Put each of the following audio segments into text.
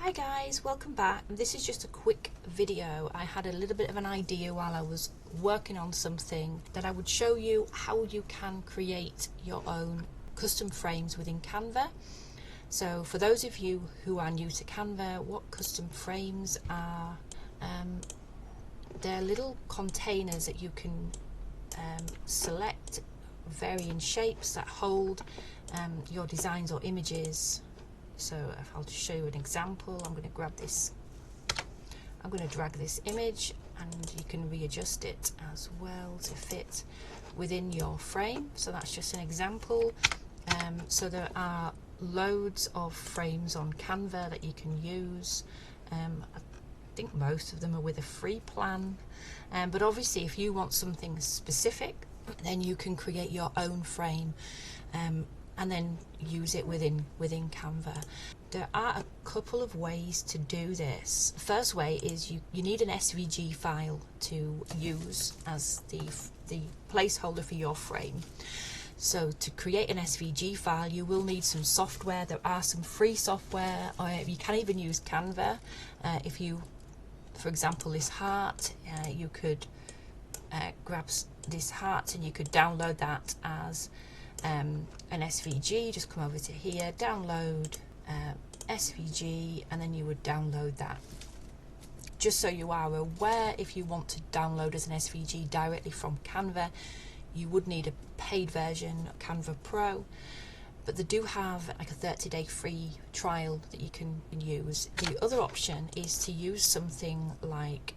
Hi guys, welcome back. This is just a quick video. I had a little bit of an idea while I was working on something that I would show you how you can create your own custom frames within Canva. So for those of you who are new to Canva, what custom frames are, they're little containers that you can select varying shapes that hold your designs or images. So if I'll just show you an example, I'm going to grab this, I'm going to drag this image, and you can readjust it as well to fit within your frame. So that's just an example. So there are loads of frames on Canva that you can use. I think most of them are with a free plan, but obviously if you want something specific, then you can create your own frame and then use it within Canva. There are a couple of ways to do this. The first way is you need an SVG file to use as the placeholder for your frame. So to create an SVG file, you will need some software. There are some free software, or you can even use Canva. If you, for example, this heart, you could grab this heart and you could download that as an SVG. Just come over to here, download SVG, and then you would download that. Just so you are aware, if you want to download as an SVG directly from Canva, you would need a paid version, Canva Pro, but they do have like a 30-day free trial that you can use. The other option is to use something like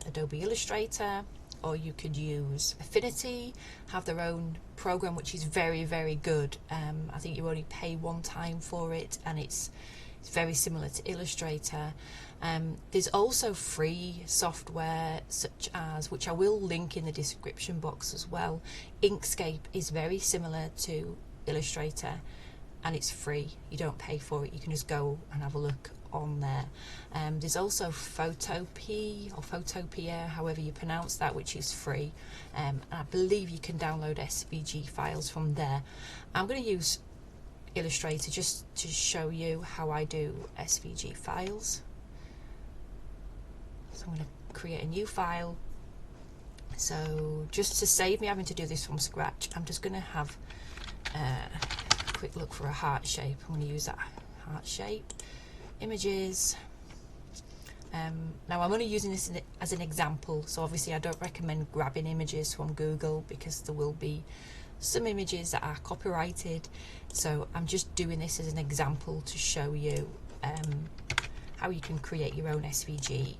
Adobe Illustrator, or you could use Affinity, have their own program which is very, very good. I think you only pay one time for it, and it's very similar to Illustrator. There's also free software such as, which I will link in the description box as well. Inkscape is very similar to Illustrator and it's free. You don't pay for it, you can just go and have a look on there. There's also Photopea or Photopea, however you pronounce that, which is free. I believe you can download SVG files from there. I'm going to use Illustrator just to show you how I do SVG files. So I'm going to create a new file. So just to save me having to do this from scratch, I'm just going to have a quick look for a heart shape. I'm going to use that heart shape. Images. Now I'm only using this as an example, so obviously I don't recommend grabbing images from Google because there will be some images that are copyrighted. So I'm just doing this as an example to show you how you can create your own SVG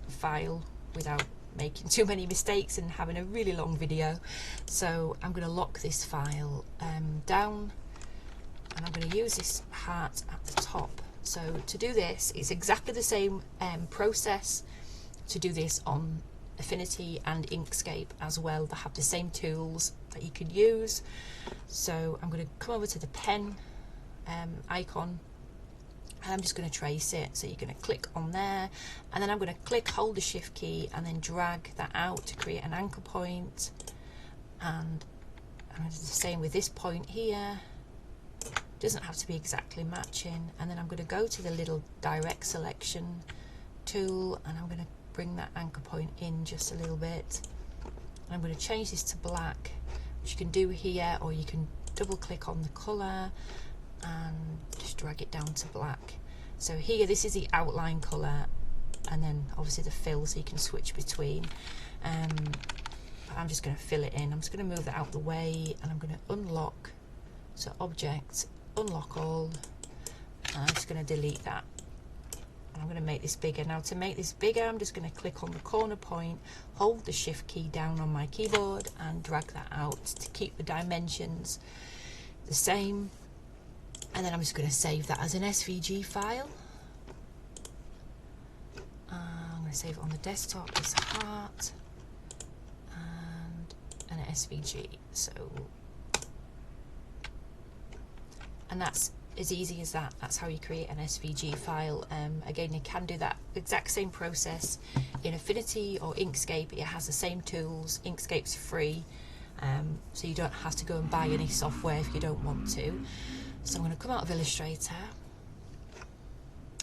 file without making too many mistakes and having a really long video. So I'm going to lock this file down, and I'm going to use this heart at the top. So to do this, it's exactly the same process to do this on Affinity and Inkscape as well. They have the same tools that you can use. So I'm going to come over to the pen icon, and I'm just going to trace it. So you're going to click on there, and then I'm going to hold the shift key and then drag that out to create an anchor point. And I'm going to do the same with this point here. Doesn't have to be exactly matching. And then I'm going to go to the little direct selection tool, and I'm going to bring that anchor point in just a little bit. And I'm going to change this to black, which you can do here, or you can double click on the color and just drag it down to black. So here, this is the outline color, and then obviously the fill, so you can switch between. But I'm just going to fill it in. I'm just going to move that out the way, and I'm going to unlock. So object, unlock all, and I'm just going to delete that. And I'm going to make this bigger. Now to make this bigger, I'm just going to click on the corner point, hold the shift key down on my keyboard and drag that out to keep the dimensions the same. And then I'm just going to save that as an SVG file. I'm going to save it on the desktop as heart and an SVG. And that's as easy as that. That's how you create an SVG file. Again, you can do that exact same process in Affinity or Inkscape. It has the same tools. Inkscape's free, so you don't have to go and buy any software if you don't want to. So I'm going to come out of Illustrator,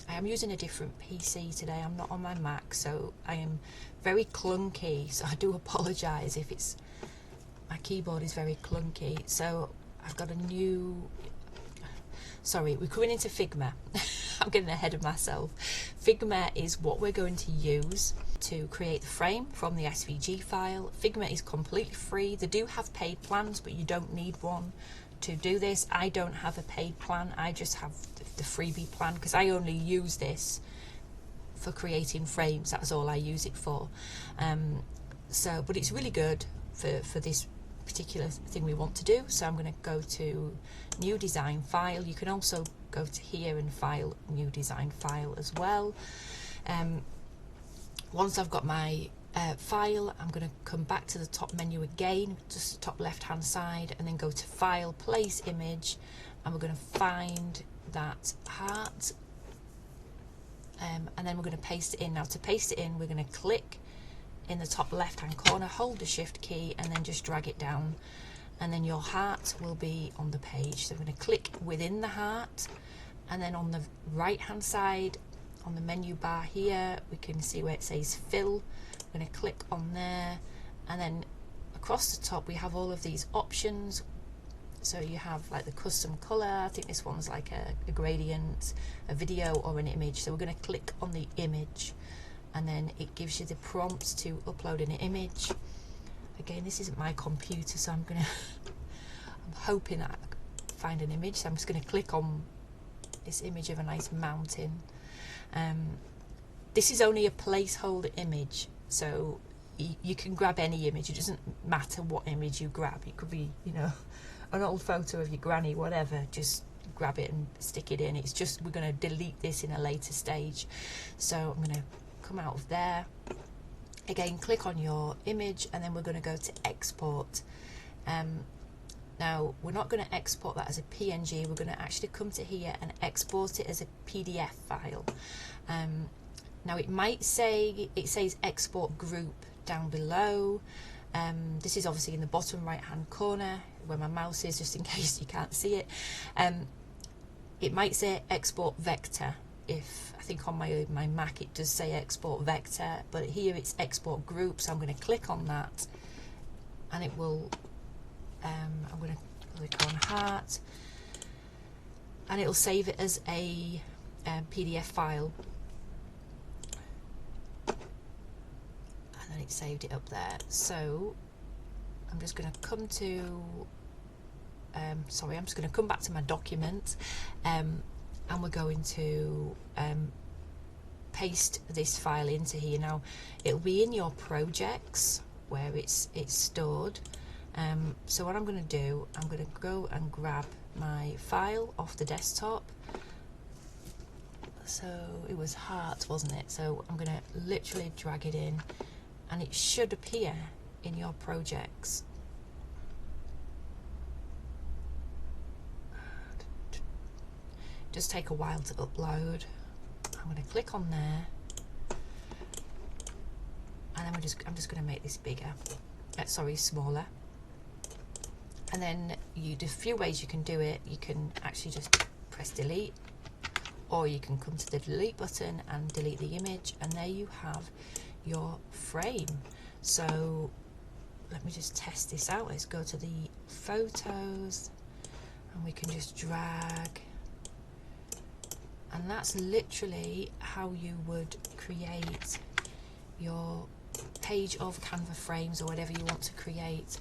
I am using a different PC today. I'm not on my Mac, so I am very clunky, so I do apologise if it's, my keyboard is very clunky. So I've got a new, sorry, we're coming into Figma. I'm getting ahead of myself. Figma is what we're going to use to create the frame from the SVG file. Figma is completely free. They do have paid plans, but you don't need one to do this. I don't have a paid plan. I just have the freebie plan because I only use this for creating frames. That's all I use it for. But it's really good for this particular thing we want to do. So I'm going to go to new design file. You can also go to here and file new design file as well. Once I've got my file, I'm going to come back to the top menu again, just the top left hand side, and then go to file, place image, and we're going to find that heart, and then we're going to paste it in. Now to paste it in, we're going to click in the top left hand corner, hold the shift key, and then just drag it down, and then your heart will be on the page. So I'm going to click within the heart, and then on the right hand side on the menu bar here we can see where it says fill. I'm going to click on there, and then across the top we have all of these options. So you have like the custom color, I think this one's like a gradient, a video, or an image. So we're going to click on the image, and then it gives you the prompts to upload an image. Again, this isn't my computer, so I'm hoping that I find an image. So I'm just going to click on this image of a nice mountain. This is only a placeholder image, so you can grab any image. It doesn't matter what image you grab. It could be, you know, an old photo of your granny, whatever. Just grab it and stick it in. It's just, we're going to delete this in a later stage. So I'm going to come out of there. Again, click on your image, and then we're going to go to export. Now we're not going to export that as a PNG. We're going to actually come to here and export it as a PDF file. Now it might say, it says export group down below. This is obviously in the bottom right hand corner where my mouse is, just in case you can't see it. It might say export vector. If I think on my Mac it does say export vector, but here it's export group. So I'm going to click on that, and it will I'm going to click on heart, and it'll save it as a PDF file, and then it saved it up there. So I'm just going to come to I'm just going to come back to my document, and we're going to paste this file into here. Now it'll be in your projects where it's stored. So what I'm going to do, I'm going to go and grab my file off the desktop. So it was heart, wasn't it? So I'm going to literally drag it in, and it should appear in your projects. Just take a while to upload. I'm going to click on there, and then I'm just going to make this bigger. Smaller. And then there's a few ways you can do it. You can actually just press delete, or you can come to the delete button and delete the image, and there you have your frame. So let me just test this out. Let's go to the photos, and we can just drag, and that's literally how you would create your page of Canva frames or whatever you want to create.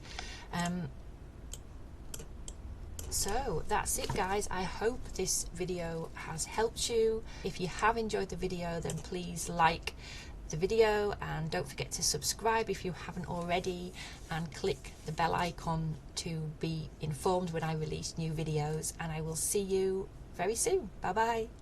So that's it, guys. I hope this video has helped you. If you have enjoyed the video, then please like the video, and don't forget to subscribe if you haven't already, and click the bell icon to be informed when I release new videos, and I will see you very soon. Bye bye.